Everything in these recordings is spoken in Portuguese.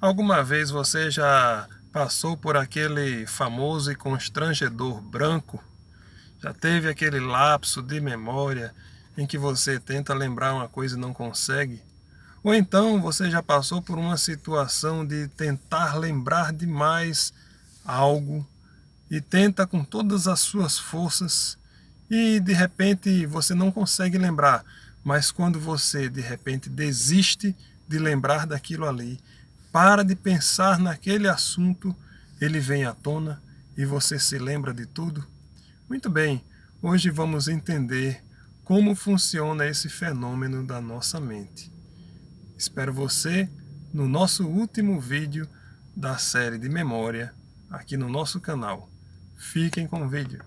Alguma vez você já passou por aquele famoso e constrangedor branco? Já teve aquele lapso de memória em que você tenta lembrar uma coisa e não consegue? Ou então você já passou por uma situação de tentar lembrar demais algo e tenta com todas as suas forças e de repente você não consegue lembrar, mas quando você de repente desiste de lembrar daquilo ali, para de pensar naquele assunto, ele vem à tona e você se lembra de tudo? Muito bem, hoje vamos entender como funciona esse fenômeno da nossa mente. Espero você no nosso último vídeo da série de memória aqui no nosso canal. Fiquem com o vídeo.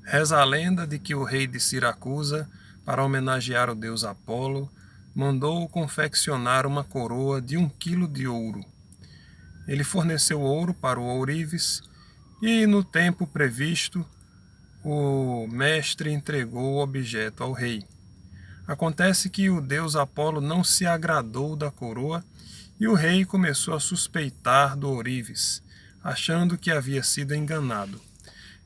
Reza a lenda de que o rei de Siracusa, para homenagear o deus Apolo, mandou confeccionar uma coroa de 1 quilo de ouro. Ele forneceu ouro para o ourives e, no tempo previsto, o mestre entregou o objeto ao rei. Acontece que o deus Apolo não se agradou da coroa e o rei começou a suspeitar do ourives, achando que havia sido enganado.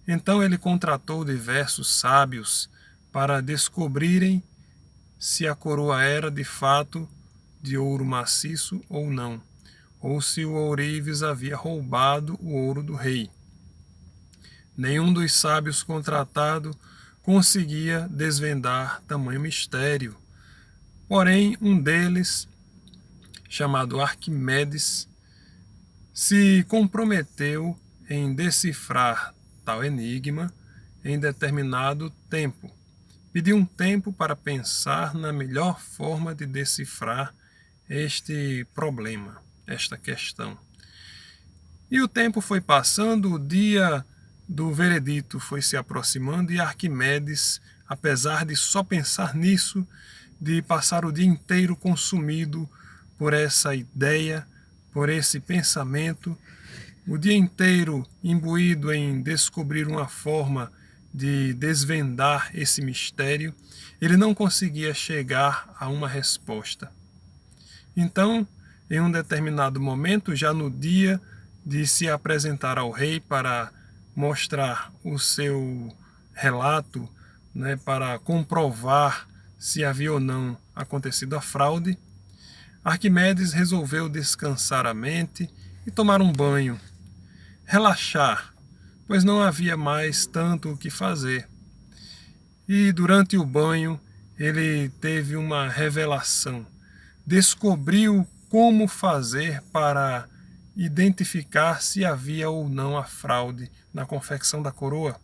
Então ele contratou diversos sábios para descobrirem se a coroa era de fato de ouro maciço ou não, ou se o ourives havia roubado o ouro do rei. Nenhum dos sábios contratados conseguia desvendar tamanho mistério. Porém, um deles, chamado Arquimedes, se comprometeu em decifrar tal enigma em determinado tempo. Pediu um tempo para pensar na melhor forma de decifrar este problema, esta questão. E o tempo foi passando, o dia do veredito foi se aproximando e Arquimedes, apesar de só pensar nisso, de passar o dia inteiro consumido por essa ideia, por esse pensamento, o dia inteiro imbuído em descobrir uma forma de desvendar esse mistério, ele não conseguia chegar a uma resposta. Então, em um determinado momento, já no dia de se apresentar ao rei para mostrar o seu relato, né, para comprovar se havia ou não acontecido a fraude, Arquimedes resolveu descansar a mente e tomar um banho, relaxar, pois não havia mais tanto o que fazer. E durante o banho ele teve uma revelação, descobriu como fazer para identificar se havia ou não a fraude na confecção da coroa.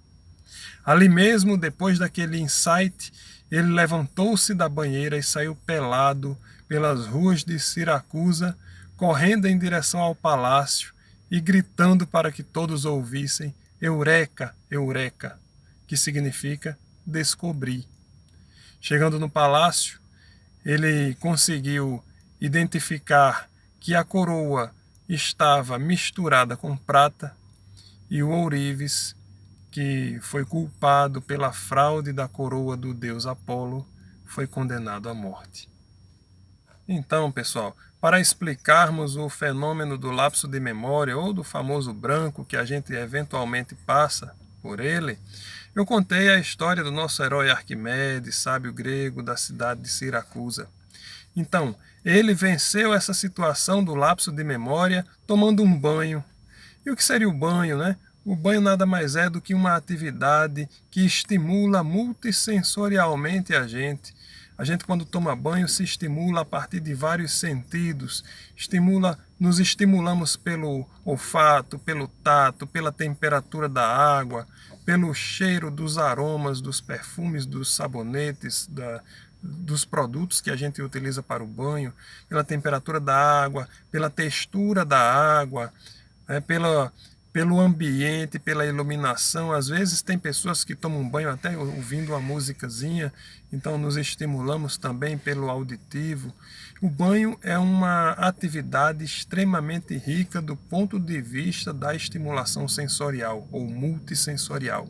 Ali mesmo, depois daquele insight, ele levantou-se da banheira e saiu pelado pelas ruas de Siracusa, correndo em direção ao palácio e gritando para que todos ouvissem: Eureka, Eureka, que significa descobri. Chegando no palácio, ele conseguiu identificar que a coroa estava misturada com prata e o ourives, que foi culpado pela fraude da coroa do deus Apolo, foi condenado à morte. Então, pessoal, para explicarmos o fenômeno do lapso de memória ou do famoso branco que a gente eventualmente passa por ele, eu contei a história do nosso herói Arquimedes, sábio grego da cidade de Siracusa. Então, ele venceu essa situação do lapso de memória tomando um banho. E o que seria o banho, né? O banho nada mais é do que uma atividade que estimula multissensorialmente a gente. A gente, quando toma banho, se estimula a partir de vários sentidos. Nos estimulamos pelo olfato, pelo tato, pela temperatura da água, pelo cheiro dos aromas, dos perfumes, dos sabonetes, dos produtos que a gente utiliza para o banho, pela temperatura da água, pela textura da água, pelo ambiente, pela iluminação. Às vezes tem pessoas que tomam banho até ouvindo uma musicazinha, então nos estimulamos também pelo auditivo. O banho é uma atividade extremamente rica do ponto de vista da estimulação sensorial ou multissensorial.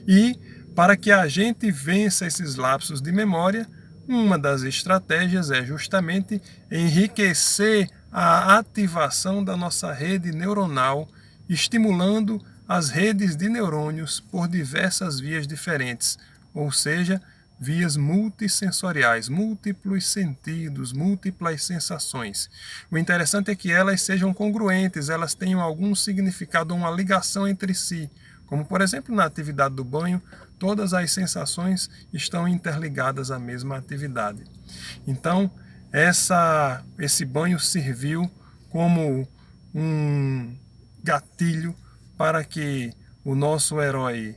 E para que a gente vença esses lapsos de memória, Uma das estratégias é justamente enriquecer a ativação da nossa rede neuronal, estimulando as redes de neurônios por diversas vias diferentes, ou seja, vias multissensoriais, múltiplos sentidos, múltiplas sensações. O interessante é que elas sejam congruentes, elas tenham algum significado, uma ligação entre si. Como, por exemplo, na atividade do banho, todas as sensações estão interligadas à mesma atividade. Então, esse banho serviu como um gatilho para que o nosso herói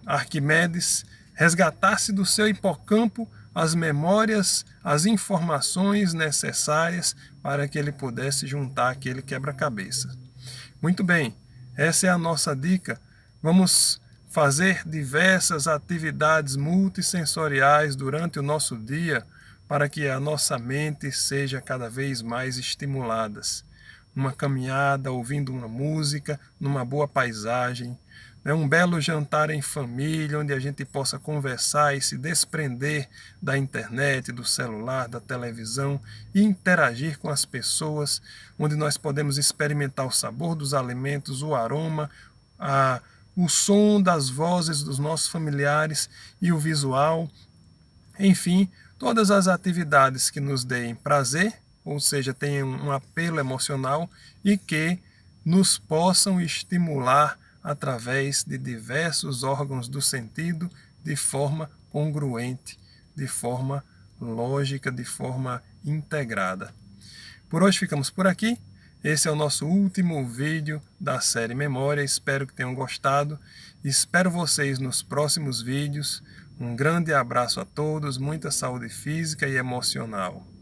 Arquimedes resgatasse do seu hipocampo as memórias, as informações necessárias para que ele pudesse juntar aquele quebra-cabeça. Muito bem, essa é a nossa dica. Vamos fazer diversas atividades multissensoriais durante o nosso dia para que a nossa mente seja cada vez mais estimulada. Uma caminhada, ouvindo uma música, numa boa paisagem, um belo jantar em família, onde a gente possa conversar e se desprender da internet, do celular, da televisão e interagir com as pessoas, onde nós podemos experimentar o sabor dos alimentos, o aroma, o som das vozes dos nossos familiares e o visual. Enfim, todas as atividades que nos deem prazer, ou seja, tenham um apelo emocional e que nos possam estimular através de diversos órgãos do sentido de forma congruente, de forma lógica, de forma integrada. Por hoje ficamos por aqui. Esse é o nosso último vídeo da série Memória. Espero que tenham gostado. Espero vocês nos próximos vídeos. Um grande abraço a todos, muita saúde física e emocional.